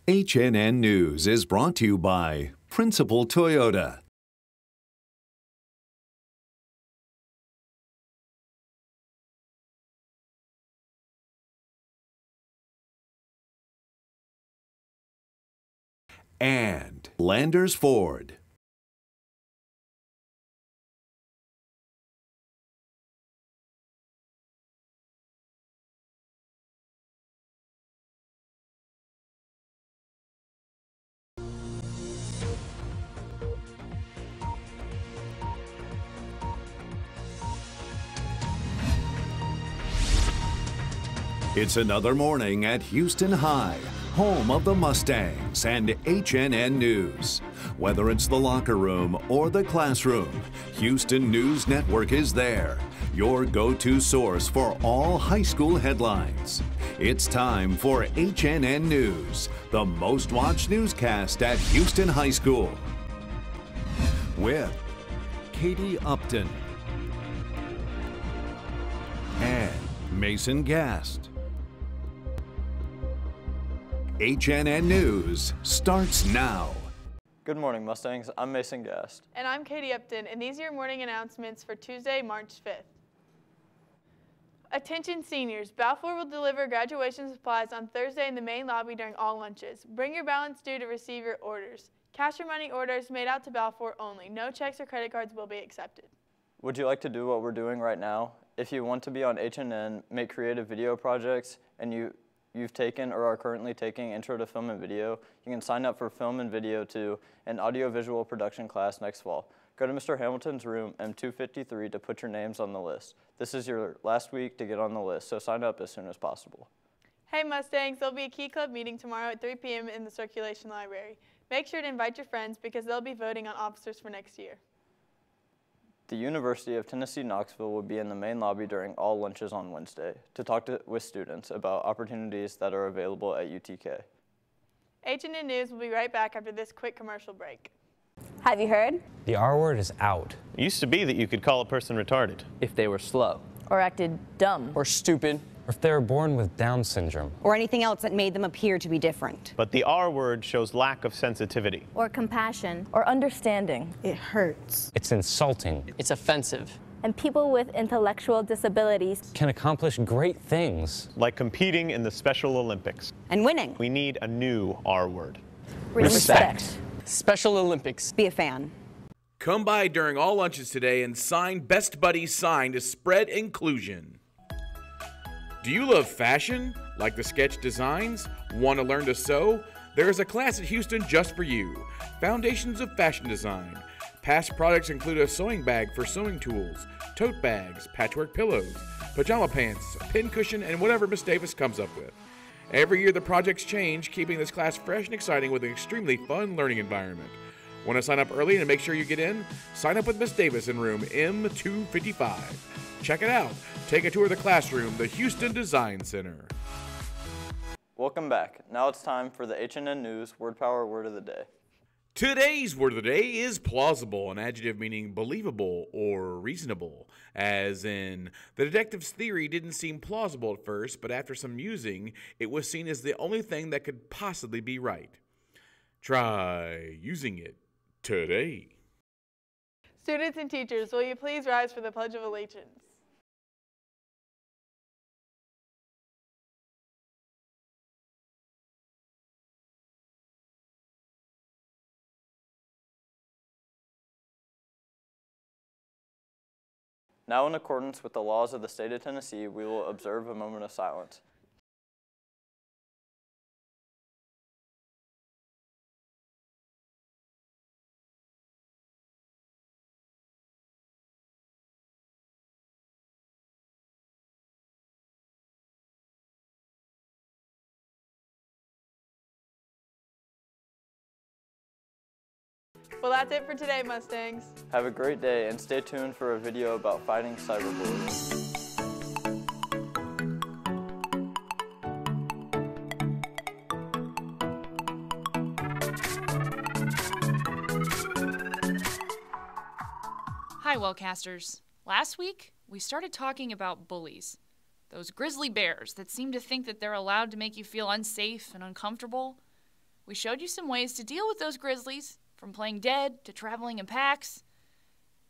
HNN News is brought to you by Principal Toyota. And Landers Ford. It's another morning at Houston High, home of the Mustangs and HNN News. Whether it's the locker room or the classroom, Houston News Network is there, your go-to source for all high school headlines. It's time for HNN News, the most watched newscast at Houston High School. With Katie Upton and Mason Gast. HNN News starts now. Good morning, Mustangs. I'm Mason Gast. And I'm Katie Upton, and these are your morning announcements for Tuesday, March 5th. Attention seniors, Balfour will deliver graduation supplies on Thursday in the main lobby during all lunches. Bring your balance due to receive your orders. Cash or money orders made out to Balfour only. No checks or credit cards will be accepted. Would you like to do what we're doing right now? If you want to be on HNN, make creative video projects, and you've taken or are currently taking Intro to Film and Video, you can sign up for Film and Video 2 and Audiovisual Production class next fall. Go to Mr. Hamilton's room, M253, to put your names on the list. This is your last week to get on the list, so sign up as soon as possible. Hey Mustangs, there'll be a Key Club meeting tomorrow at 3 p.m. in the Circulation Library. Make sure to invite your friends because they'll be voting on officers for next year. The University of Tennessee Knoxville will be in the main lobby during all lunches on Wednesday to talk with students about opportunities that are available at UTK. HNN News will be right back after this quick commercial break. Have you heard? The R word is out. It used to be that you could call a person retarded if they were slow, or acted dumb, or stupid, or if they were born with Down syndrome, or anything else that made them appear to be different. But the R word shows lack of sensitivity, or compassion, or understanding. It hurts. It's insulting. It's offensive. And people with intellectual disabilities can accomplish great things. Like competing in the Special Olympics. And winning. We need a new R word. Respect. Special Olympics. Be a fan. Come by during all lunches today and sign Best Buddies sign to spread inclusion. Do you love fashion? Like the sketch designs? Want to learn to sew? There is a class at Houston just for you. Foundations of Fashion Design. Past products include a sewing bag for sewing tools, tote bags, patchwork pillows, pajama pants, a pin cushion, and whatever Miss Davis comes up with. Every year the projects change, keeping this class fresh and exciting with an extremely fun learning environment. Want to sign up early and make sure you get in? Sign up with Miss Davis in room M255. Check it out. Take a tour of the classroom, the Houston Design Center. Welcome back. Now it's time for the HNN News Word Power Word of the Day. Today's word of the day is plausible, an adjective meaning believable or reasonable. As in, the detective's theory didn't seem plausible at first, but after some musing, it was seen as the only thing that could possibly be right. Try using it today. Students and teachers, will you please rise for the Pledge of Allegiance? Now, in accordance with the laws of the state of Tennessee, we will observe a moment of silence. Well, that's it for today, Mustangs. Have a great day and stay tuned for a video about fighting cyberbullying. Hi, Wellcasters. Last week, we started talking about bullies. Those grizzly bears that seem to think that they're allowed to make you feel unsafe and uncomfortable. We showed you some ways to deal with those grizzlies, from playing dead to traveling in packs.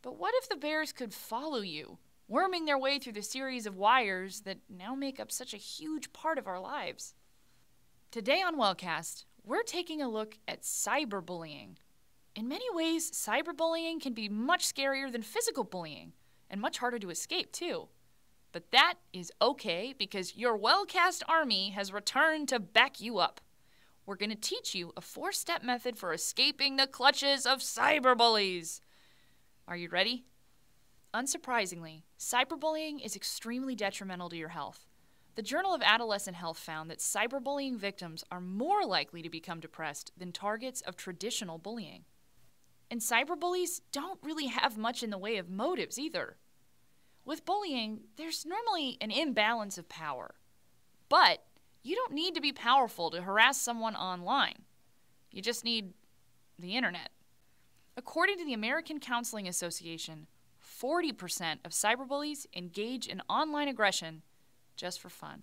But what if the bears could follow you, worming their way through the series of wires that now make up such a huge part of our lives? Today on Wellcast, we're taking a look at cyberbullying. In many ways, cyberbullying can be much scarier than physical bullying, and much harder to escape, too. But that is okay, because your Wellcast army has returned to back you up. We're going to teach you a 4-step method for escaping the clutches of cyberbullies. Are you ready? Unsurprisingly, cyberbullying is extremely detrimental to your health. The Journal of Adolescent Health found that cyberbullying victims are more likely to become depressed than targets of traditional bullying. And cyberbullies don't really have much in the way of motives either. With bullying, there's normally an imbalance of power. But you don't need to be powerful to harass someone online. You just need the internet. According to the American Counseling Association, 40% of cyberbullies engage in online aggression just for fun.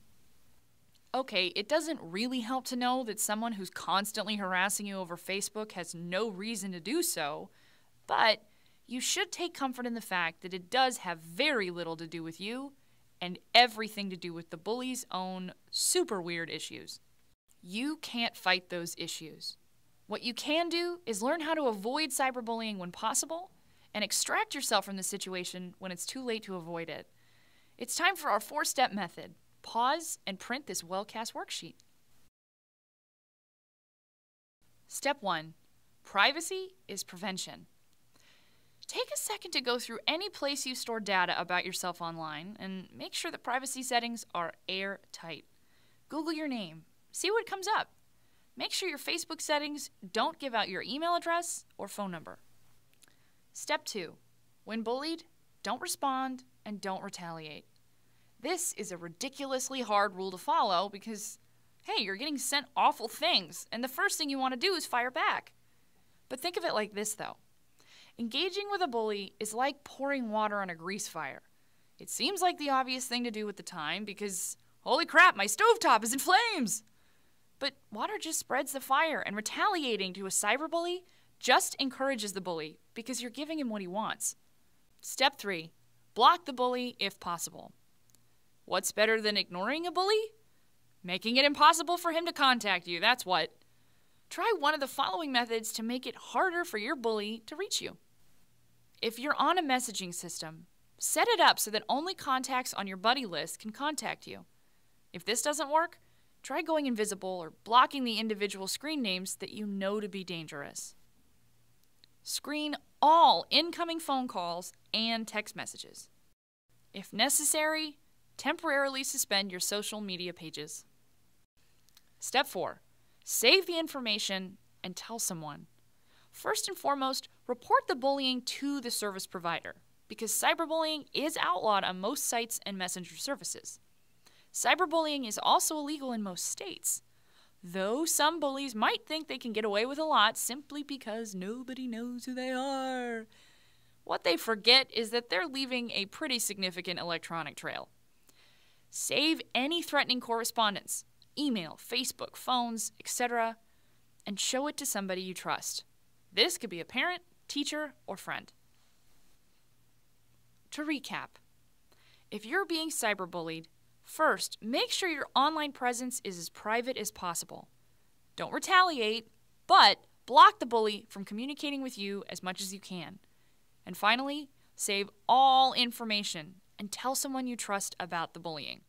Okay, it doesn't really help to know that someone who's constantly harassing you over Facebook has no reason to do so, but you should take comfort in the fact that it does have very little to do with you and everything to do with the bully's own super weird issues. You can't fight those issues. What you can do is learn how to avoid cyberbullying when possible and extract yourself from the situation when it's too late to avoid it. It's time for our 4-step method. Pause and print this Wellcast worksheet. Step 1. Privacy is prevention. Take a second to go through any place you store data about yourself online and make sure the privacy settings are airtight. Google your name. See what comes up. Make sure your Facebook settings don't give out your email address or phone number. Step 2. When bullied, don't respond and don't retaliate. This is a ridiculously hard rule to follow because, hey, you're getting sent awful things, and the first thing you want to do is fire back. But think of it like this, though. Engaging with a bully is like pouring water on a grease fire. It seems like the obvious thing to do at the time because, holy crap, my stovetop is in flames! But water just spreads the fire, and retaliating to a cyberbully just encourages the bully because you're giving him what he wants. Step 3. Block the bully if possible. What's better than ignoring a bully? Making it impossible for him to contact you, that's what. Try one of the following methods to make it harder for your bully to reach you. If you're on a messaging system, set it up so that only contacts on your buddy list can contact you. If this doesn't work, try going invisible or blocking the individual screen names that you know to be dangerous. Screen all incoming phone calls and text messages. If necessary, temporarily suspend your social media pages. Step 4. Save the information and tell someone. First and foremost, report the bullying to the service provider because cyberbullying is outlawed on most sites and messenger services. Cyberbullying is also illegal in most states, though some bullies might think they can get away with a lot simply because nobody knows who they are. What they forget is that they're leaving a pretty significant electronic trail. Save any threatening correspondence, email, Facebook, phones, etc., and show it to somebody you trust. This could be a parent, teacher, or friend. To recap, if you're being cyberbullied, first, make sure your online presence is as private as possible. Don't retaliate, but block the bully from communicating with you as much as you can. And finally, save all information and tell someone you trust about the bullying.